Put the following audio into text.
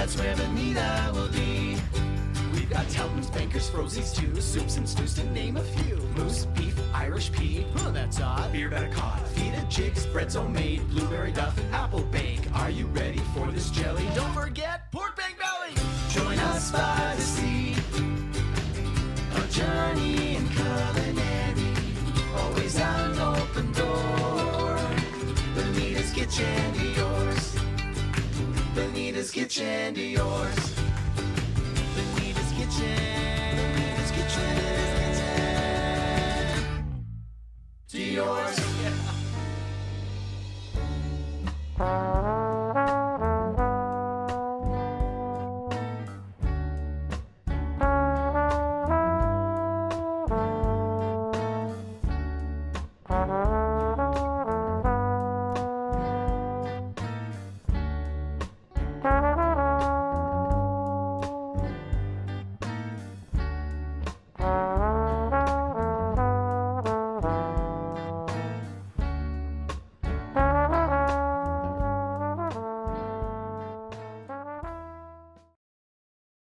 that's where Bonita will be. We've got Telton's, Bankers, Frozies too, soups and stews to name a few. Moose, beef, Irish pea, that's odd. Beer batter cod, feta jigs, breads homemade, blueberry duff, apple bake. Are you ready for this jelly? Don't forget pork bang belly. Join us by the sea, a journey in culinary, always an open door. Bonita's kitchen to yours. Bonita's kitchen to yours. Bonita's kitchen.